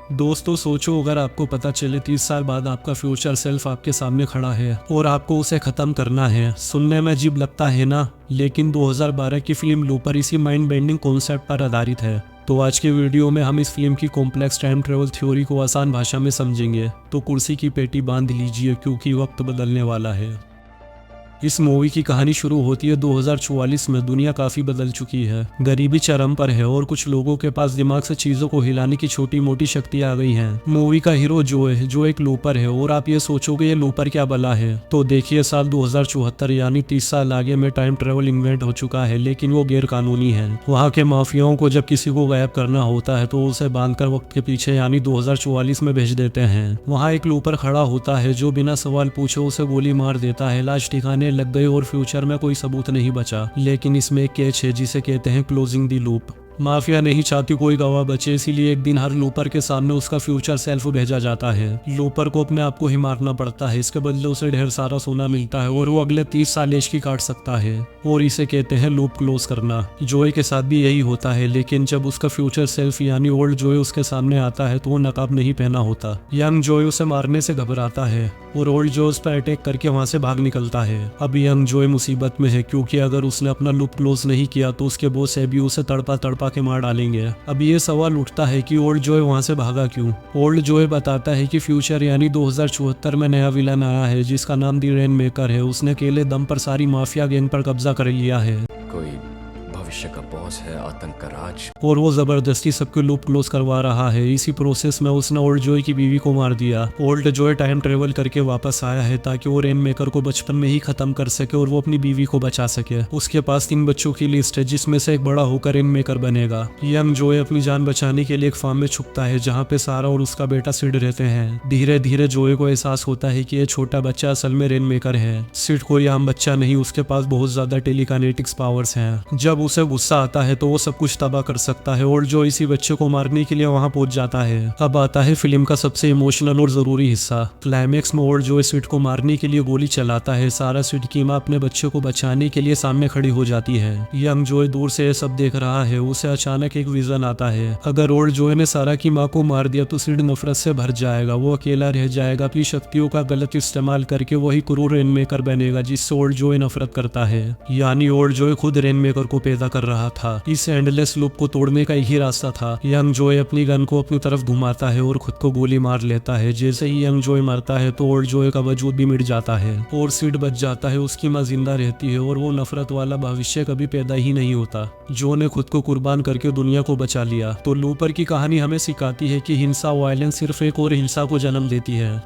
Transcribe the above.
दोस्तों सोचो, अगर आपको पता चले 30 साल बाद आपका फ्यूचर सेल्फ आपके सामने खड़ा है और आपको उसे खत्म करना है। सुनने में अजीब लगता है ना, लेकिन 2012 की फिल्म लूपर इसी माइंड बेंडिंग कॉन्सेप्ट पर आधारित है। तो आज के वीडियो में हम इस फिल्म की कॉम्प्लेक्स टाइम ट्रेवल थ्योरी को आसान भाषा में समझेंगे। तो कुर्सी की पेटी बांध लीजिए क्योंकि वक्त बदलने वाला है। इस मूवी की कहानी शुरू होती है 2044 में। दुनिया काफी बदल चुकी है, गरीबी चरम पर है और कुछ लोगों के पास दिमाग से चीजों को हिलाने की छोटी मोटी शक्ति आ गई है। मूवी का हीरो जो है, जो एक लूपर है, और आप ये सोचोगे ये लूपर क्या बला है। तो देखिए, साल 2074 यानी 30 साल आगे में टाइम ट्रेवल इन्वेंट हो चुका है, लेकिन वो गैर कानूनी है। वहाँ के माफियाओं को जब किसी को गायब करना होता है तो उसे बांधकर वक्त के पीछे यानी 2044 में भेज देते हैं। वहाँ एक लूपर खड़ा होता है जो बिना सवाल पूछे उसे गोली मार देता है। लाश ठिकाने लग गए और फ्यूचर में कोई सबूत नहीं बचा। लेकिन इसमें एक कैच है जिसे कहते हैं क्लोजिंग द लूप। माफिया नहीं चाहती कोई गवाह बचे, इसीलिए एक दिन हर लूपर के सामने उसका फ्यूचर सेल्फ भेजा जाता है। लूपर को अपने आप को ही मारना पड़ता है। इसके बदले उसे ढेर सारा सोना मिलता है और वो अगले 30 साल एज की काट सकता है, और इसे कहते हैं लूप क्लोज करना। जोए के साथ भी यही होता है, लेकिन जब उसका फ्यूचर सेल्फ यानी ओल्ड जोए उसके सामने आता है तो वो नकाब नहीं पहना होता। यंग जोए उसे मारने से घबराता है और ओल्ड जोए उस पर अटैक करके वहां से भाग निकलता है। अब यंग जोए मुसीबत में है, क्योंकि अगर उसने अपना लूप क्लोज नहीं किया तो उसके बॉस एबी उसे तड़पा तड़पा के मार डालेंगे। अब ये सवाल उठता है कि ओल्ड जोए वहां से भागा क्यों। ओल्ड जोए बताता है कि फ्यूचर यानी 2074 में नया विलन आया है जिसका नाम दी रेन मेकर है। उसने अकेले दम पर सारी माफिया गैंग पर कब्जा कर लिया है। कोई भविष्य का बॉस है, आतंक का राज, और वो जबरदस्ती सबके लूप क्लोज करवा रहा है। इसी प्रोसेस में उसने ओल्ड जोए की बीवी को मार दिया। ओल्ड जोए टाइम ट्रेवल करके वापस आया है ताकि वो रेन मेकर को बचपन में ही खत्म कर सके और वो अपनी बीवी को बचा सके। उसके पास 3 बच्चों की लिस्ट है जिसमें से एक बड़ा होकर रेन मेकर बनेगा। यंग जोए अपनी जान बचाने के लिए एक फार्म में छुपता है जहाँ पे सारा और उसका बेटा सिड रहते हैं। धीरे धीरे जोए को एहसास होता है कि ये छोटा बच्चा असल में रेन मेकर है। सिड कोई आम बच्चा नहीं, उसके पास बहुत ज्यादा टेलीकाइनेटिक्स पावर्स हैं। जब उसे गुस्सा आता है तो वो सब कुछ तबाह कर सकता है, और जो इसी बच्चे को मारने के लिए वहां पहुंच जाता है। अब आता है फिल्म का सबसे इमोशनल और जरूरी हिस्सा। क्लाइमेक्स में ओल्ड जो सिड को मारने के लिए गोली चलाता है। सारा सिड की मां अपने बच्चे को बचाने के लिए सामने खड़ी हो जाती है। यंग जोए दूर से ये सब देख रहा है। उसे अचानक एक विजन आता है, अगर ओल्ड जोए ने सारा की मां को मार दिया तो सिड नफरत से भर जाएगा। वो अकेला रह जाएगा। अपनी शक्तियों का गलत इस्तेमाल करके वही क्रूर रेन मेकर बनेगा जिससे ओल्ड जोए नफरत करता है। यानी ओल्ड जोए खुद रेन मेकर को पैदा कर रहा था। इस एंडलेस लूप को तोड़ने का यही रास्ता था। यंग जोए अपनी गन को अपनी तरफ घुमाता है और खुद को गोली मार लेता है। जैसे ही यंग जोए मरता है तो ओल्ड जोए का वजूद भी मिट जाता है और सिड बच जाता है। उसकी मां जिंदा रहती है और वो नफरत वाला भविष्य कभी पैदा ही नहीं होता। जो ने खुद को कुर्बान करके दुनिया को बचा लिया। तो लूपर की कहानी हमें सिखाती है कि हिंसा, वायलेंस सिर्फ एक और हिंसा को जन्म देती है।